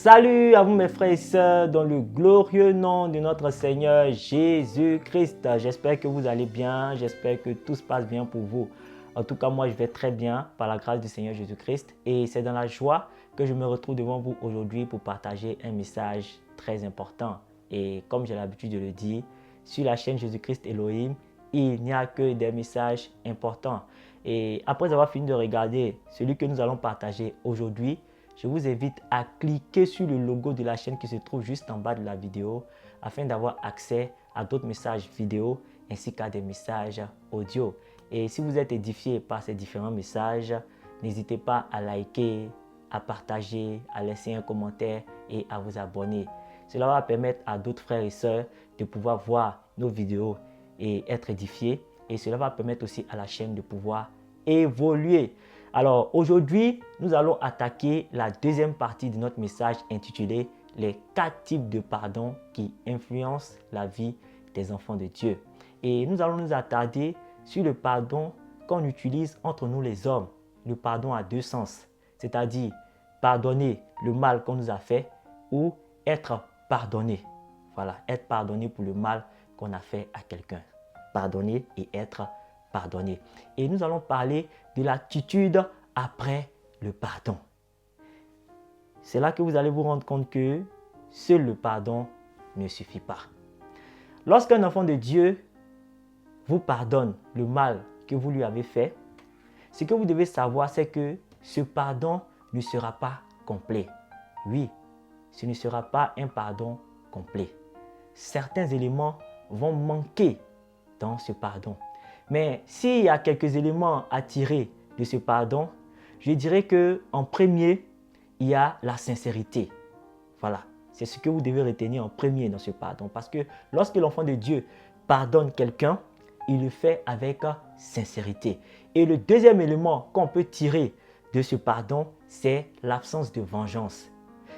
Salut à vous mes frères et sœurs dans le glorieux nom de notre Seigneur Jésus-Christ. J'espère que vous allez bien, j'espère que tout se passe bien pour vous. En tout cas, moi je vais très bien par la grâce du Seigneur Jésus-Christ et c'est dans la joie que je me retrouve devant vous aujourd'hui pour partager un message très important. Et comme j'ai l'habitude de le dire, sur la chaîne Jésus-Christ Elohim, il n'y a que des messages importants. Et après avoir fini de regarder celui que nous allons partager aujourd'hui, je vous invite à cliquer sur le logo de la chaîne qui se trouve juste en bas de la vidéo afin d'avoir accès à d'autres messages vidéo ainsi qu'à des messages audio. Et si vous êtes édifié par ces différents messages, n'hésitez pas à liker, à partager, à laisser un commentaire et à vous abonner. Cela va permettre à d'autres frères et sœurs de pouvoir voir nos vidéos et être édifiés. Et cela va permettre aussi à la chaîne de pouvoir évoluer. Alors aujourd'hui, nous allons attaquer la deuxième partie de notre message intitulé « Les 4 types de pardon qui influencent la vie des enfants de Dieu ». Et nous allons nous attarder sur le pardon qu'on utilise entre nous les hommes. Le pardon a deux sens, c'est-à-dire pardonner le mal qu'on nous a fait ou être pardonné. Voilà, être pardonné pour le mal qu'on a fait à quelqu'un. Pardonner et être pardonné. Et nous allons parler de l'attitude après le pardon. C'est là que vous allez vous rendre compte que seul le pardon ne suffit pas. Lorsqu'un enfant de Dieu vous pardonne le mal que vous lui avez fait, ce que vous devez savoir, c'est que ce pardon ne sera pas complet. Oui, ce ne sera pas un pardon complet. Certains éléments vont manquer dans ce pardon. Mais s'il y a quelques éléments à tirer de ce pardon, je dirais qu'en premier, il y a la sincérité. Voilà, c'est ce que vous devez retenir en premier dans ce pardon. Parce que lorsque l'enfant de Dieu pardonne quelqu'un, il le fait avec sincérité. Et le deuxième élément qu'on peut tirer de ce pardon, c'est l'absence de vengeance.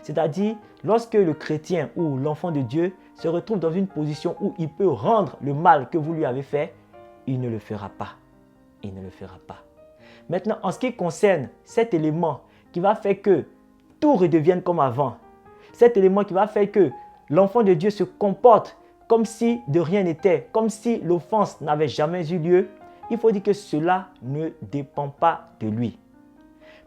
C'est-à-dire, lorsque le chrétien ou l'enfant de Dieu se retrouve dans une position où il peut rendre le mal que vous lui avez fait, il ne le fera pas. Il ne le fera pas. Maintenant, en ce qui concerne cet élément qui va faire que tout redevienne comme avant, cet élément qui va faire que l'enfant de Dieu se comporte comme si de rien n'était, comme si l'offense n'avait jamais eu lieu, il faut dire que cela ne dépend pas de lui.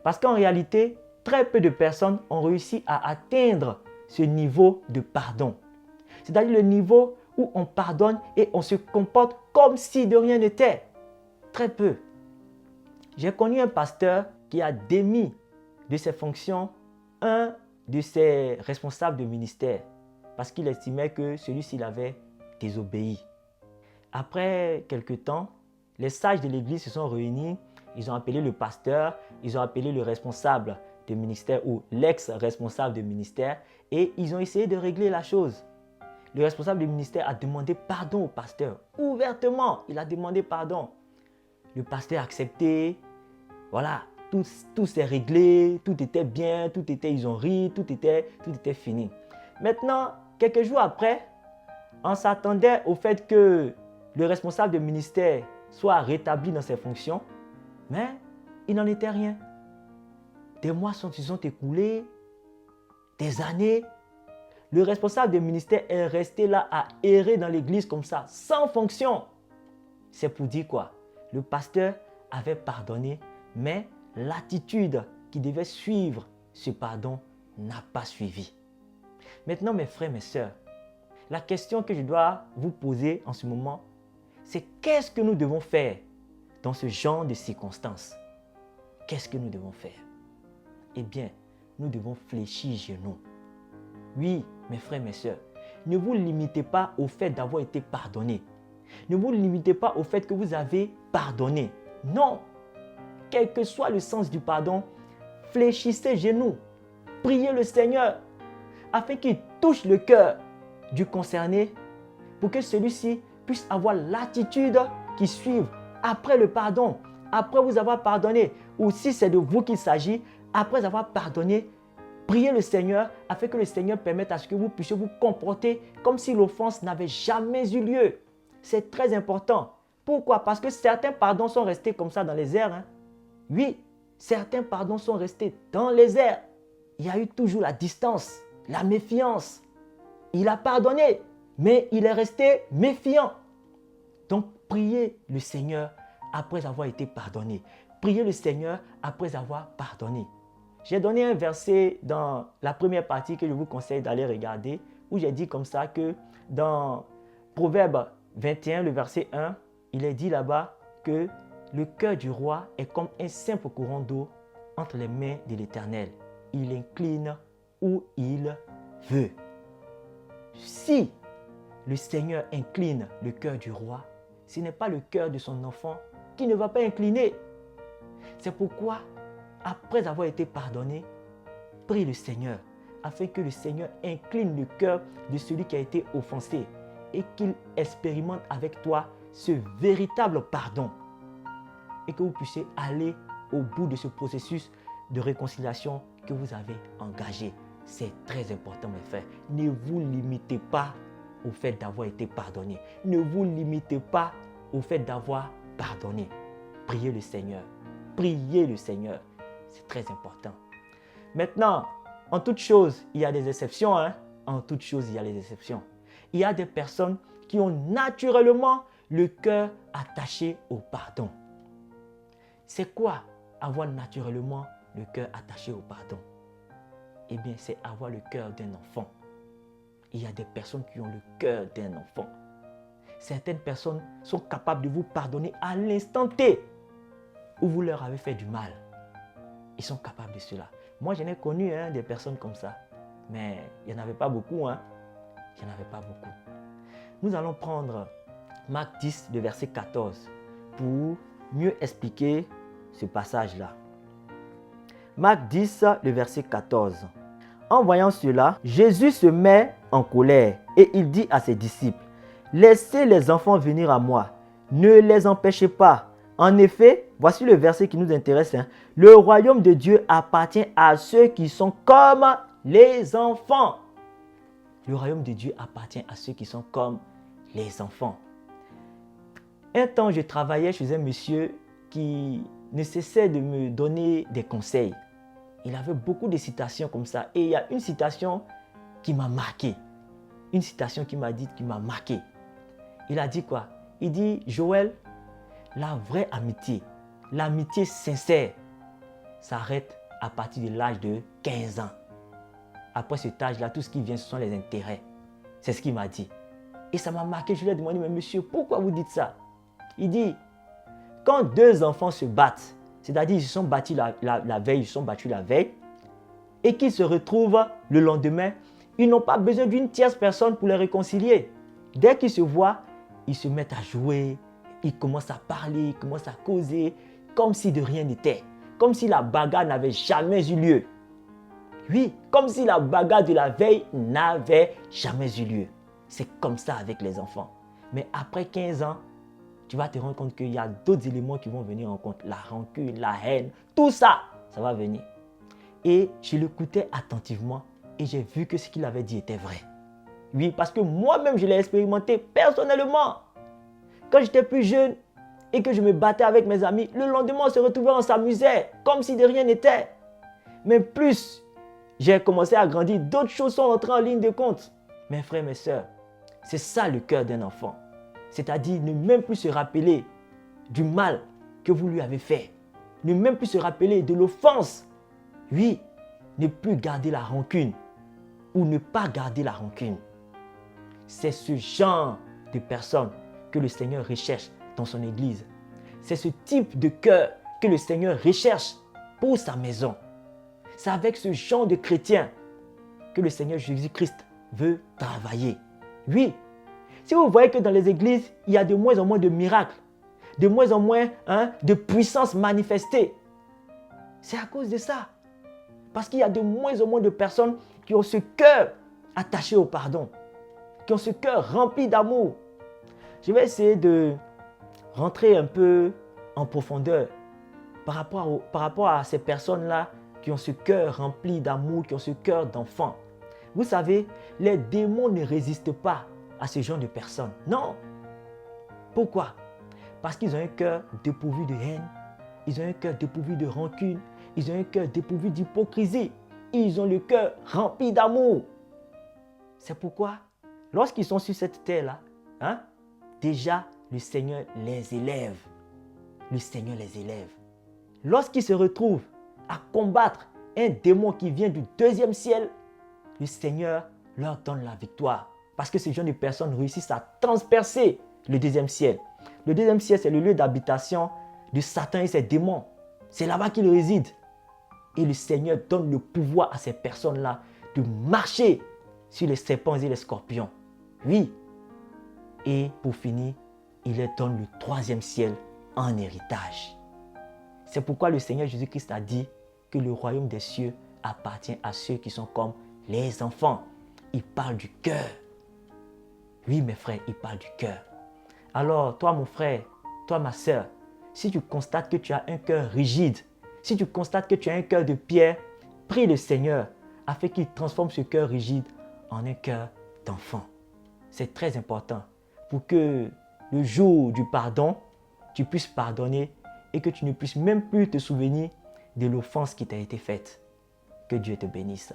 Parce qu'en réalité, très peu de personnes ont réussi à atteindre ce niveau de pardon. C'est-à-dire le niveau où on pardonne et on se comporte comme si de rien n'était. Très peu. J'ai connu un pasteur qui a démis de ses fonctions un de ses responsables de ministère parce qu'il estimait que celui-ci l'avait désobéi. Après quelque temps, les sages de l'église se sont réunis, ils ont appelé le pasteur, ils ont appelé le responsable de ministère ou l'ex-responsable de ministère et ils ont essayé de régler la chose. Le responsable du ministère a demandé pardon au pasteur. Ouvertement, il a demandé pardon. Le pasteur a accepté. Voilà, tout s'est réglé, tout était bien, ils ont ri, tout était fini. Maintenant, quelques jours après, on s'attendait au fait que le responsable du ministère soit rétabli dans ses fonctions, mais il n'en était rien. Des mois se sont écoulés, des années. Le responsable du ministère est resté là à errer dans l'église comme ça, sans fonction. C'est pour dire quoi? Le pasteur avait pardonné, mais l'attitude qui devait suivre ce pardon n'a pas suivi. Maintenant, mes frères, mes sœurs, la question que je dois vous poser en ce moment, c'est qu'est-ce que nous devons faire dans ce genre de circonstances? Qu'est-ce que nous devons faire? Eh bien, nous devons fléchir genoux. Oui, mes frères, mes sœurs, ne vous limitez pas au fait d'avoir été pardonné. Ne vous limitez pas au fait que vous avez pardonné. Non, quel que soit le sens du pardon, fléchissez genoux. Priez le Seigneur afin qu'il touche le cœur du concerné pour que celui-ci puisse avoir l'attitude qui suive après le pardon, après vous avoir pardonné, ou si c'est de vous qu'il s'agit, après avoir pardonné, priez le Seigneur afin que le Seigneur permette à ce que vous puissiez vous comporter comme si l'offense n'avait jamais eu lieu. C'est très important. Pourquoi? Parce que certains pardons sont restés comme ça dans les airs. Oui, certains pardons sont restés dans les airs. il y a eu toujours la distance, la méfiance. Il a pardonné, mais il est resté méfiant. Donc, priez le Seigneur après avoir été pardonné. Priez le Seigneur après avoir pardonné. J'ai donné un verset dans la première partie que je vous conseille d'aller regarder, où j'ai dit comme ça que dans Proverbe 21, le verset 1, il est dit là-bas que le cœur du roi est comme un simple courant d'eau entre les mains de l'Éternel. Il incline où il veut. Si le Seigneur incline le cœur du roi, ce n'est pas le cœur de son enfant qui ne va pas incliner. C'est pourquoi, après avoir été pardonné, prie le Seigneur afin que le Seigneur incline le cœur de celui qui a été offensé et qu'il expérimente avec toi ce véritable pardon et que vous puissiez aller au bout de ce processus de réconciliation que vous avez engagé. C'est très important, mes frères. Ne vous limitez pas au fait d'avoir été pardonné. Ne vous limitez pas au fait d'avoir pardonné. Priez le Seigneur. Priez le Seigneur. C'est très important. Maintenant, en toute chose, il y a des exceptions. En toute chose, il y a des exceptions. Il y a des personnes qui ont naturellement le cœur attaché au pardon. C'est quoi avoir naturellement le cœur attaché au pardon? Eh bien, c'est avoir le cœur d'un enfant. Il y a des personnes qui ont le cœur d'un enfant. Certaines personnes sont capables de vous pardonner à l'instant T où vous leur avez fait du mal. Ils sont capables de cela. Moi, j'en ai connu des personnes comme ça. Mais il n'y en avait pas beaucoup. Il n'y en avait pas beaucoup. Nous allons prendre Marc 10, le verset 14, pour mieux expliquer ce passage-là. Marc 10, le verset 14. En voyant cela, Jésus se met en colère et il dit à ses disciples, « Laissez les enfants venir à moi, ne les empêchez pas. » En effet, voici le verset qui nous intéresse. Le royaume de Dieu appartient à ceux qui sont comme les enfants. Le royaume de Dieu appartient à ceux qui sont comme les enfants. Un temps, je travaillais chez un monsieur qui ne cessait de me donner des conseils. Il avait beaucoup de citations comme ça. Et il y a une citation qui m'a marqué. Une citation qui m'a marqué. Il a dit quoi? Il dit, Joël, la vraie amitié, l'amitié sincère, s'arrête à partir de l'âge de 15 ans. Après cet âge-là, tout ce qui vient, ce sont les intérêts. C'est ce qu'il m'a dit. Et ça m'a marqué. Je lui ai demandé, mais monsieur, pourquoi vous dites ça? Il dit, quand deux enfants se battent, c'est-à-dire ils se sont battus la veille, ils se sont battus la veille, et qu'ils se retrouvent le lendemain, ils n'ont pas besoin d'une tierce personne pour les réconcilier. Dès qu'ils se voient, ils se mettent à jouer, ils commencent à parler, ils commencent à causer, comme si de rien n'était, comme si la bagarre n'avait jamais eu lieu. Oui, comme si la bagarre de la veille n'avait jamais eu lieu. C'est comme ça avec les enfants. Mais après 15 ans, tu vas te rendre compte qu'il y a d'autres éléments qui vont venir en compte. La rancune, la haine, tout ça, ça va venir. Et je l'écoutais attentivement et j'ai vu que ce qu'il avait dit était vrai. Oui, parce que moi-même, je l'ai expérimenté personnellement. Quand j'étais plus jeune et que je me battais avec mes amis, le lendemain, on se retrouvait, on s'amusait, comme si de rien n'était. Mais plus j'ai commencé à grandir, d'autres choses sont entrées en ligne de compte. Mes frères, mes sœurs, c'est ça le cœur d'un enfant. C'est-à-dire ne même plus se rappeler du mal que vous lui avez fait. Ne même plus se rappeler de l'offense. Oui, ne plus garder la rancune ou ne pas garder la rancune. C'est ce genre de personnes que le Seigneur recherche dans son Église. C'est ce type de cœur que le Seigneur recherche pour sa maison. C'est avec ce genre de chrétiens que le Seigneur Jésus-Christ veut travailler. Oui, si vous voyez que dans les églises, il y a de moins en moins de miracles, de moins en moins de puissance manifestée, c'est à cause de ça. Parce qu'il y a de moins en moins de personnes qui ont ce cœur attaché au pardon, qui ont ce cœur rempli d'amour. Je vais essayer de rentrer un peu en profondeur par rapport à ces personnes-là qui ont ce cœur rempli d'amour, qui ont ce cœur d'enfant. Vous savez, les démons ne résistent pas à ce genre de personnes. Non. Pourquoi? Parce qu'ils ont un cœur dépourvu de haine, ils ont un cœur dépourvu de rancune, ils ont un cœur dépourvu d'hypocrisie. ils ont le cœur rempli d'amour. C'est pourquoi, lorsqu'ils sont sur cette terre-là, déjà, le Seigneur les élève. Le Seigneur les élève. Lorsqu'ils se retrouvent à combattre un démon qui vient du deuxième ciel, le Seigneur leur donne la victoire. Parce que ces gens de personnes réussissent à transpercer le deuxième ciel. Le deuxième ciel, c'est le lieu d'habitation de Satan et ses démons. C'est là-bas qu'il réside. Et le Seigneur donne le pouvoir à ces personnes-là de marcher sur les serpents et les scorpions. Oui. Et pour finir, il leur donne le troisième ciel en héritage. C'est pourquoi le Seigneur Jésus-Christ a dit que le royaume des cieux appartient à ceux qui sont comme les enfants. Il parle du cœur. Oui, mes frères, il parle du cœur. Alors, toi, mon frère, toi, ma soeur, si tu constates que tu as un cœur rigide, si tu constates que tu as un cœur de pierre, prie le Seigneur afin qu'il transforme ce cœur rigide en un cœur d'enfant. C'est très important pour que le jour du pardon, tu puisses pardonner et que tu ne puisses même plus te souvenir de l'offense qui t'a été faite. Que Dieu te bénisse.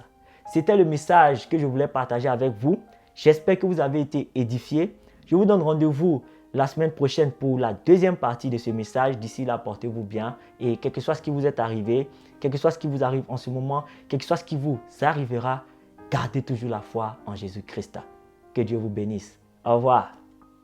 C'était le message que je voulais partager avec vous. J'espère que vous avez été édifiés. Je vous donne rendez-vous la semaine prochaine pour la deuxième partie de ce message. D'ici là, portez-vous bien. Et quel que soit ce qui vous est arrivé, quel que soit ce qui vous arrive en ce moment, quel que soit ce qui vous arrivera, gardez toujours la foi en Jésus-Christ. Que Dieu vous bénisse. Au revoir.